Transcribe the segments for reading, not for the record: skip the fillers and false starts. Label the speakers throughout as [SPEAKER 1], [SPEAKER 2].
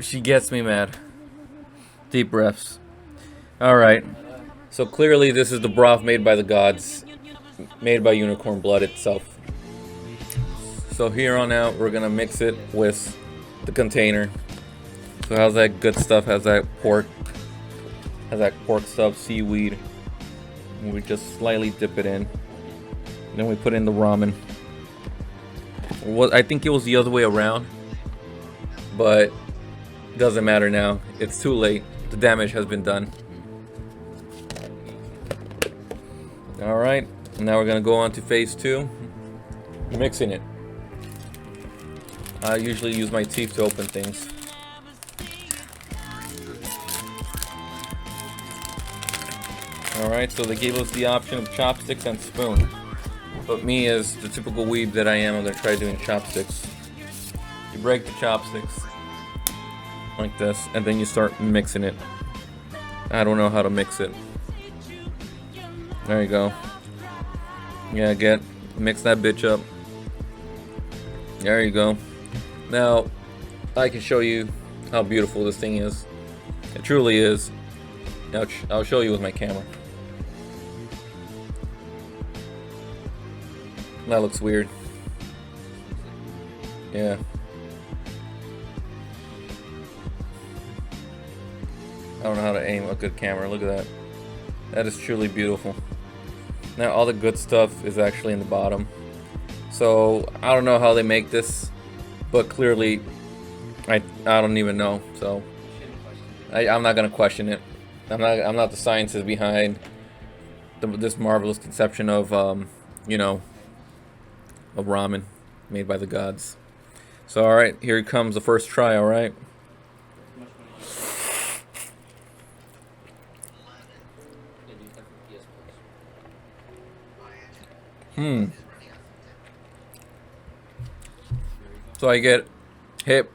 [SPEAKER 1] She gets me mad. Deep breaths. Alright. So clearly this is the broth made by the gods. Made by unicorn blood itself. So here on out, we're gonna mix it with the container. So how's that good stuff? How's that pork? How's that pork stuff? Seaweed. And we just slightly dip it in. Then we put in the ramen. I think it was the other way around. But doesn't matter now. It's too late. The damage has been done. Alright. Now we're gonna go on to phase 2. Mixing it. I usually use my teeth to open things. Alright, so they gave us the option of chopsticks and spoon. But me, as the typical weeb that I am, I'm gonna try doing chopsticks. You break the chopsticks like this, and then you start mixing it. I don't know how to mix it. There you go. Yeah, mix that bitch up. There you go. Now, I can show you how beautiful this thing is. It truly is. I'll show you with my camera. That looks weird. Yeah. I don't know how to aim a good camera. Look at that. That is truly beautiful. Now all the good stuff is actually in the bottom. So I don't know how they make this, but clearly I don't even know. So I'm not gonna question it. I'm not the scientist behind this marvelous conception of you know, of ramen made by the gods. So alright, here comes the first try, alright? So I get hit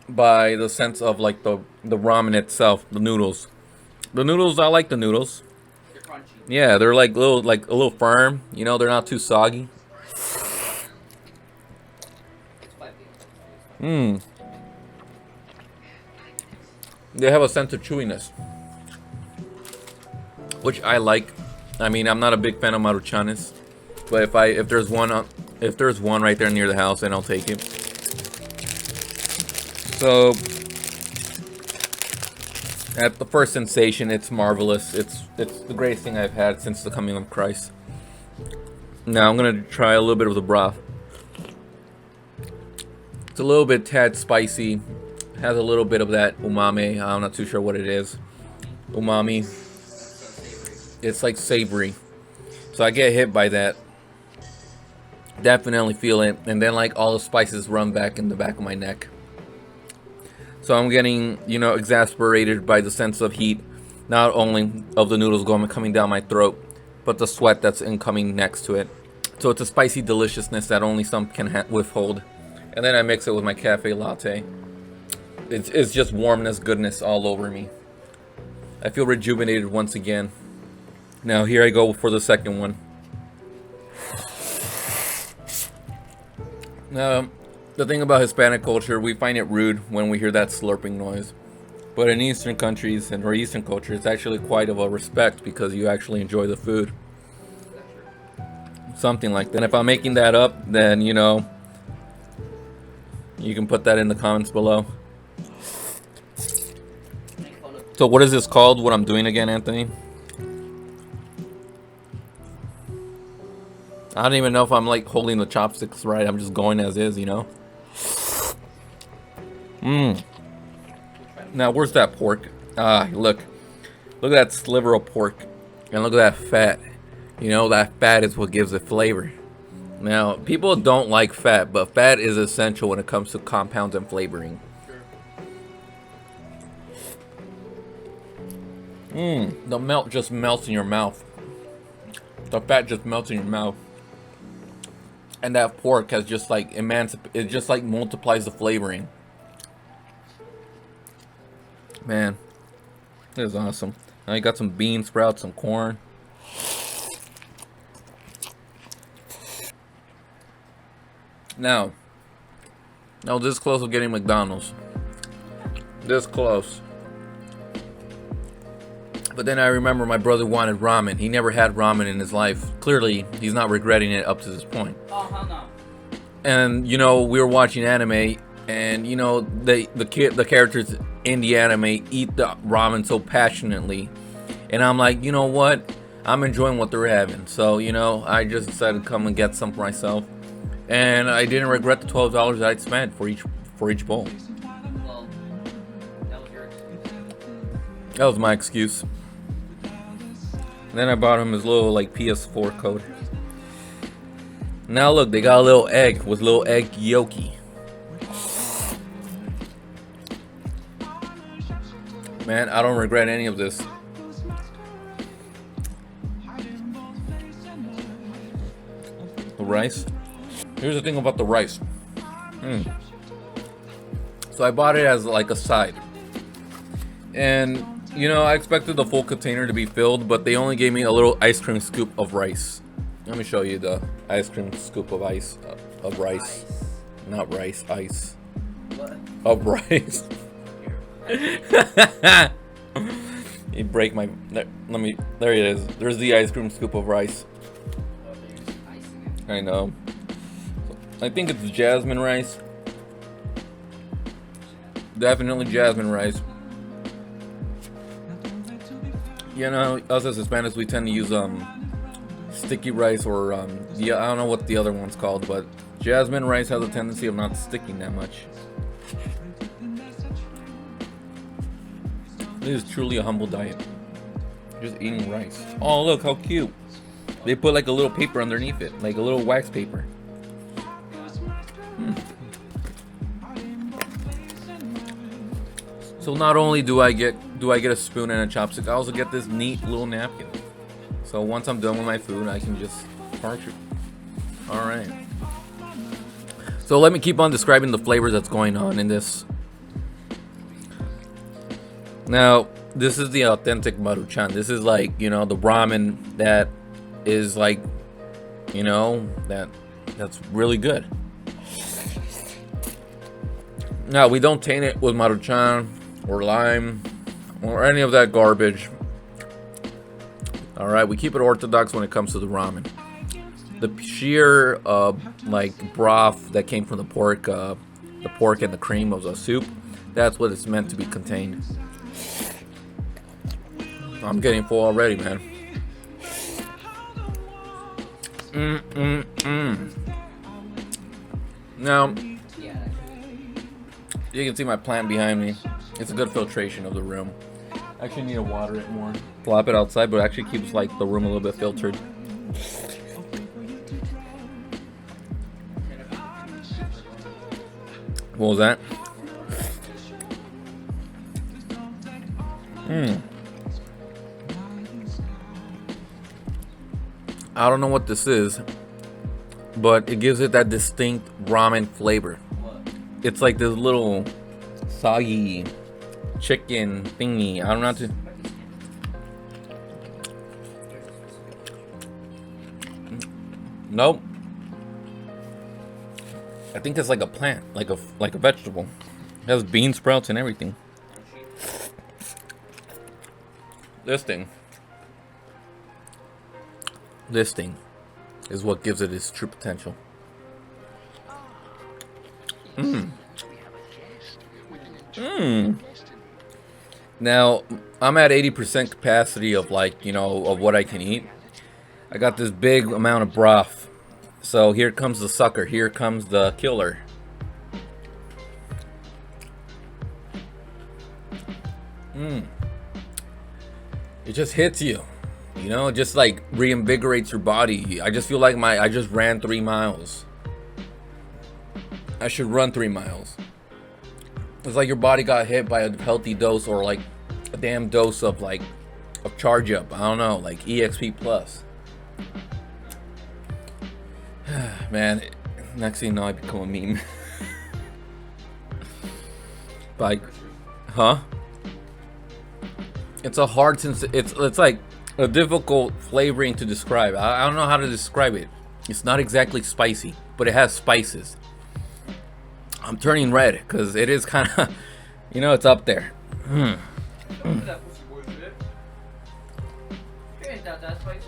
[SPEAKER 1] by the sense of like the ramen itself, the noodles. The noodles, I like the noodles.
[SPEAKER 2] They're crunchy.
[SPEAKER 1] Yeah, they're like a little firm. You know, they're not too soggy. Mmm. They have a sense of chewiness, which I like. I mean, I'm not a big fan of Maruchanes, but if there's one right there near the house, then I'll take it. So at the first sensation, it's marvelous. It's the greatest thing I've had since the coming of Christ. Now I'm gonna try a little bit of the broth. It's a little bit tad spicy. Has a little bit of that umami. I'm not too sure what it is. Umami. It's like savory. So I get hit by that. Definitely feel it. And then like all the spices run back in the back of my neck. So I'm getting, you know, exasperated by the sense of heat. Not only of the noodles coming down my throat, but the sweat that's incoming next to it. So it's a spicy deliciousness that only some can withhold. And then I mix it with my cafe latte. It's just warmness, goodness all over me. I feel rejuvenated once again. Now here I go for the second one. Now, the thing about Hispanic culture, we find it rude when we hear that slurping noise. But in Eastern countries or Eastern culture, it's actually quite of a respect because you actually enjoy the food. Something like that. And if I'm making that up, then, you know, you can put that in the comments below. So what is this called? What I'm doing again, Anthony? I don't even know if I'm like holding the chopsticks right. I'm just going as is, you know. Now where's that pork? Look at that sliver of pork, and look at that fat. You know, that fat is what gives it flavor. Now people don't like fat, but fat is essential when it comes to compounds and flavoring. The melt just melts in your mouth. The fat just melts in your mouth. And that pork has just like it just like multiplies the flavoring. Man, this is awesome. Now you got some bean sprouts, some corn. Now this is close to getting McDonald's. This close. But then I remember my brother wanted ramen. He never had ramen in his life. Clearly, he's not regretting it up to this point.
[SPEAKER 2] Oh, hell no.
[SPEAKER 1] And you know, we were watching anime, and you know, the characters in the anime eat the ramen so passionately, and I'm like, you know what? I'm enjoying what they're having. So you know, I just decided to come and get some for myself, and I didn't regret the $12 that I'd spent for each bowl.
[SPEAKER 2] Well, that was your excuse.
[SPEAKER 1] That was my excuse. And then I bought him his little like PS4 code. Now look, they got a little egg with little egg yolky. Man, I don't regret any of this. The rice. Here's the thing about the rice. So I bought it as like a side. And you know, I expected the full container to be filled, but they only gave me a little ice cream scoop of rice. Let me show you the ice cream scoop of rice. Not rice, ice.
[SPEAKER 2] What?
[SPEAKER 1] Of rice. You break my. Let me. There it is. There's the ice cream scoop of rice. I know. I think it's jasmine rice. Definitely jasmine rice. You know, us as Hispanics, we tend to use sticky rice or I don't know what the other one's called, but jasmine rice has a tendency of not sticking that much. This is truly a humble diet. Just eating rice. Oh, look how cute. They put like a little paper underneath it, like a little wax paper. So not only do I get a spoon and a chopstick, I also get this neat little napkin. So once I'm done with my food, I can just parch it. All right. So let me keep on describing the flavors that's going on in this. Now, this is the authentic Maruchan. This is like, you know, the ramen that is like, you know, that's really good. Now, we don't taint it with Maruchan or lime or any of that garbage. All right, we keep it orthodox when it comes to the ramen. The sheer like broth that came from the pork and the cream of the soup, that's what it's meant to be contained. I'm getting full already, man. Now, you can see my plant behind me. It's a good filtration of the room. I actually need to water it more. Flop it outside, but it actually keeps like the room a little bit filtered. What was that? I don't know what this is, but it gives it that distinct ramen flavor. It's like this little soggy chicken thingy. I don't know how to. Nope. I think it's like a plant, like a vegetable. It has bean sprouts and everything. This thing is what gives it its true potential. Now, I'm at 80% capacity of like, you know, of what I can eat. I got this big amount of broth. So here comes the sucker. Here comes the killer. It just hits you. You know, it just like reinvigorates your body. I just feel like I just ran 3 miles. I should run 3 miles. It's like your body got hit by a healthy dose or like a damn dose of like of charge up. I don't know, like EXP plus. Man, next thing you know, I become a meme. Like, huh? It's a hard it's like a difficult flavoring to describe. I don't know how to describe it. It's not exactly spicy, but it has spices. I'm turning red because it is kind of You know, it's up there.
[SPEAKER 2] Don't do that pussy boy shit. It ain't that spicy.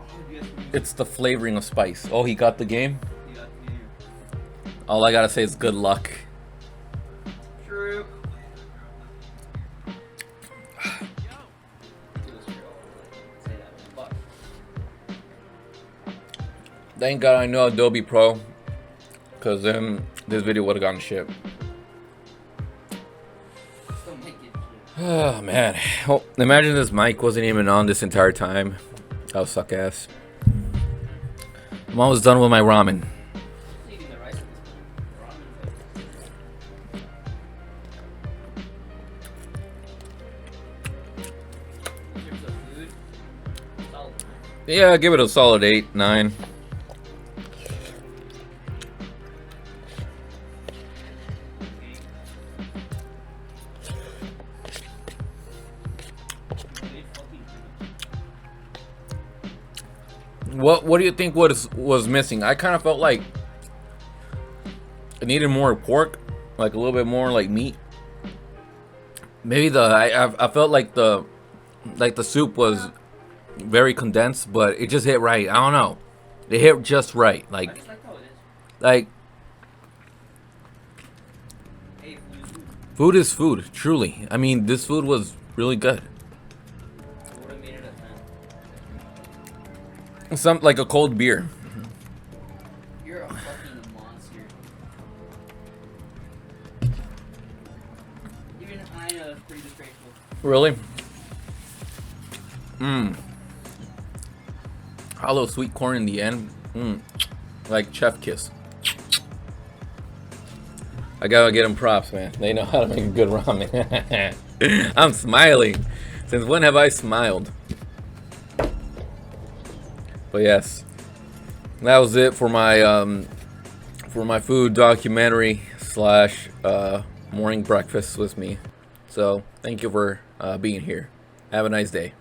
[SPEAKER 2] Oh, yes,
[SPEAKER 1] It's the flavoring of spice. Oh, he got the game?
[SPEAKER 2] you got the game.
[SPEAKER 1] All I gotta say is good luck.
[SPEAKER 2] True.
[SPEAKER 1] Thank God I know Adobe Pro, because then this video would have gone to shit.
[SPEAKER 2] Still make it.
[SPEAKER 1] Oh man. Oh, imagine this mic wasn't even on this entire time. That would suck ass. I'm almost done with my ramen.
[SPEAKER 2] Eating the rice at this point. Ramen. In terms of food, solid.
[SPEAKER 1] Yeah, give it a solid 8, 9. What do you think was missing? I kind of felt like it needed more pork, like a little bit more like meat. Maybe I felt like the soup was very condensed, but it just hit right. I don't know. It hit just right.
[SPEAKER 2] I
[SPEAKER 1] Like
[SPEAKER 2] just like how it is.
[SPEAKER 1] like
[SPEAKER 2] Hey, food.
[SPEAKER 1] food is food, truly. I mean, this food was really good.
[SPEAKER 2] I would have made it a 10.
[SPEAKER 1] Some like a cold beer.
[SPEAKER 2] You're a fucking monster. Even I know that's pretty disgraceful.
[SPEAKER 1] Really? Mmm. Hollow sweet corn in the end. Mmm. Like chef kiss. I gotta get them props, man. They know how to make a good ramen. I'm smiling. Since when have I smiled? But yes, that was it for my food documentary slash morning breakfast with me. So thank you for being here. Have a nice day.